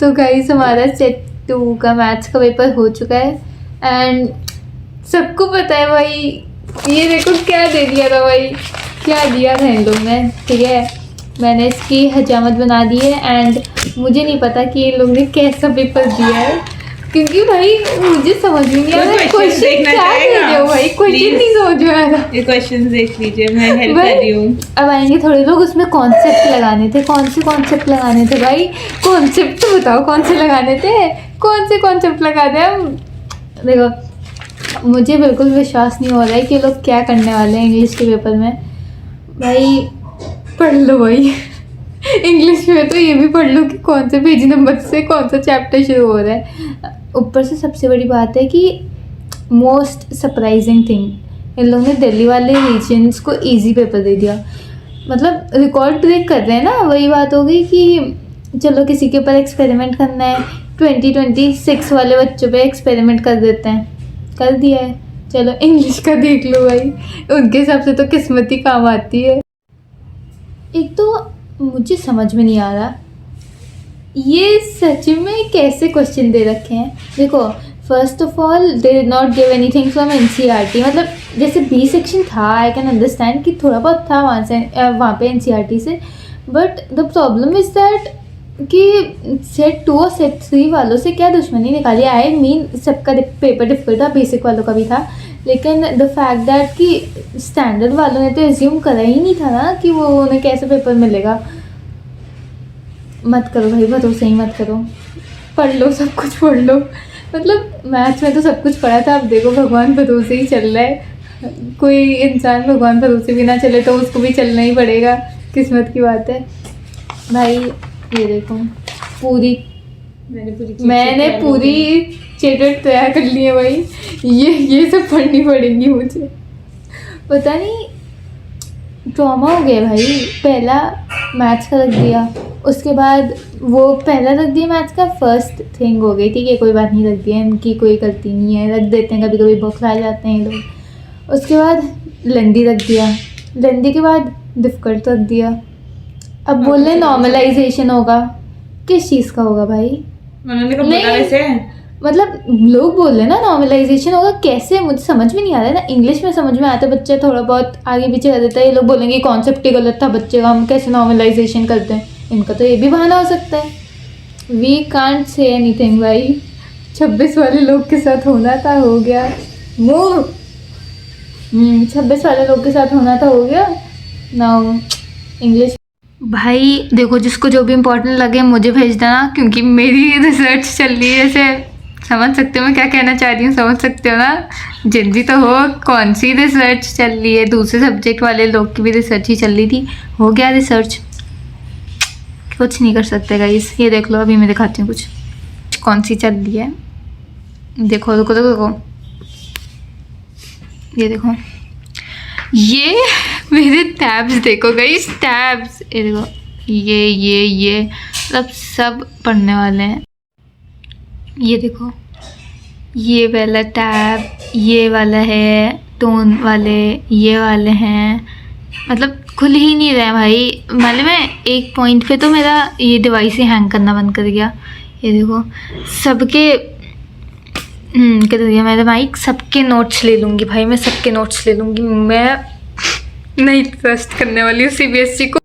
तो गाइस हमारा सेट 2 का मैथ्स का पेपर हो चुका है एंड सबको पता है भाई, ये देखो क्या दे दिया था भाई, क्या दिया था इन लोग ने। ठीक है, मैंने इसकी हजामत बना दी है एंड मुझे नहीं पता कि इन लोग ने कैसा पेपर दिया है, क्योंकि भाई मुझे समझ में नहीं आ रहा क्वेश्चन क्या दे रहे हो भाई, क्वेश्चन नहीं समझ में आ रहा। ये क्वेश्चन देख लीजिए, मैं हेल्प कर रही हूँ। अब आएंगे थोड़े लोग, उसमें कॉन्सेप्ट लगाने थे। कौन से कॉन्सेप्ट लगाने थे भाई? कॉन्सेप्ट तो बताओ कौन से लगाने थे, कौन से कॉन्सेप्ट लगा दे हम। देखो मुझे बिल्कुल विश्वास नहीं हो रहा है कि लोग क्या करने वाले हैं इंग्लिश के पेपर में। भाई पढ़ लो भाई इंग्लिश में तो ये भी पढ़ लो कि कौन से पेज नंबर से कौन सा चैप्टर शुरू हो रहा है। ऊपर से सबसे बड़ी बात है कि मोस्ट सरप्राइजिंग थिंग, इन लोगों ने दिल्ली वाले रीजन्स को इजी पेपर दे दिया। मतलब रिकॉर्ड ब्रेक कर रहे हैं ना, वही बात हो गई कि चलो किसी के ऊपर एक्सपेरिमेंट करना है, 2026 वाले बच्चों पे एक्सपेरिमेंट कर देते हैं, कर दिया है। चलो इंग्लिश का देख लो भाई, उनके हिसाब से तो किस्मत ही काम आती है। एक तो मुझे समझ में नहीं आ रहा ये सच में कैसे क्वेश्चन दे रखे हैं। देखो first of all they did not give anything from NCERT. मतलब जैसे बी सेक्शन था, आई कैन अंडरस्टैंड कि थोड़ा बहुत था वहाँ से वहाँ पे एनसीईआरटी से, but the problem is that कि सेट 2 और सेट 3 वालों से क्या दुश्मनी निकाली। आई मीन सबका पेपर डिफिकल्ट था, बेसिक वालों का भी था, लेकिन द फैक्ट दैट कि स्टैंडर्ड वालों ने तो एज्यूम करा ही नहीं था ना कि वो उन्हें कैसे पेपर मिलेगा। मत करो भाई, भरोसे ही मत करो, पढ़ लो, सब कुछ पढ़ लो। मतलब मैथ्स में तो सब कुछ पढ़ा था, अब देखो भगवान भरोसे ही चल रहा है। कोई इंसान भगवान भरोसे भी ना चले तो उसको भी चलना ही पड़ेगा, किस्मत की बात है भाई। ये देखो मैंने पूरी चेटेट तैयार कर ली है भाई, ये सब पढ़नी पड़ेंगी मुझे। पता नहीं ट्रॉमा हो गया भाई। पहला मैथ्स का रख दिया, उसके बाद वो पहला रख दिया मैथ्स का, फर्स्ट थिंग हो गई। ठीक है कोई बात नहीं, रख दिया, इनकी कोई गलती नहीं है, रख देते हैं, कभी कभी बौखला जाते हैं ये लोग। उसके बाद लेंदी रख दिया, लेंदी के बाद डिफ़िकल्ट रख दिया। अब बोल रहे नॉर्मलाइजेशन होगा, किस चीज़ का होगा भाई? उन्होंने कब बोला वैसे? मतलब लोग बोल रहे हैं ना नॉर्मलाइजेशन होगा, कैसे मुझे समझ में नहीं आ रहा है ना। इंग्लिश में समझ में आता है, बच्चा थोड़ा बहुत आगे पीछे कर देता है, ये लोग बोलेंगे कॉन्सेप्ट ही गलत था बच्चे का, हम कैसे नॉर्मलाइजेशन करते हैं। इनका तो ये भी बहाना हो सकता है। वी कांट से एनीथिंग भाई। 26 वाले लोग के साथ होना था, हो गया। मूव 26 वाले लोग के साथ होना था, हो गया। नाउ इंग्लिश भाई देखो, जिसको जो भी इम्पोर्टेंट लगे मुझे भेज देना, क्योंकि मेरी रिसर्च चल रही है। जैसे समझ सकते हो मैं क्या कहना चाह रही हूँ, समझ सकते हो ना? जल्दी तो हो, कौन सी रिसर्च चल रही है? दूसरे सब्जेक्ट वाले लोग की भी रिसर्च ही चल रही थी, हो गया रिसर्च। कुछ नहीं कर सकते गाइस। ये देख लो, अभी मैं दिखाती हूँ कुछ कौन सी चल रही है। देखो रुको रुको, ये देखो, ये मेरे टैब्स देखो गाइस, टैब्स ये देखो, ये मतलब सब पढ़ने वाले हैं। ये देखो, ये वाला टैब, ये वाला है, टोन वाले, ये वाले हैं। मतलब खुल ही नहीं रहा है भाई। मतलब मैं एक पॉइंट पे तो मेरा ये डिवाइस ही हैंग करना बंद कर गया। ये देखो सबके कर दिया मैंने माइक। सबके नोट्स ले लूँगी भाई, मैं सबके नोट्स ले लूँगी। मैं नहीं ट्रस्ट करने वाली हूँ सीबीएसई को।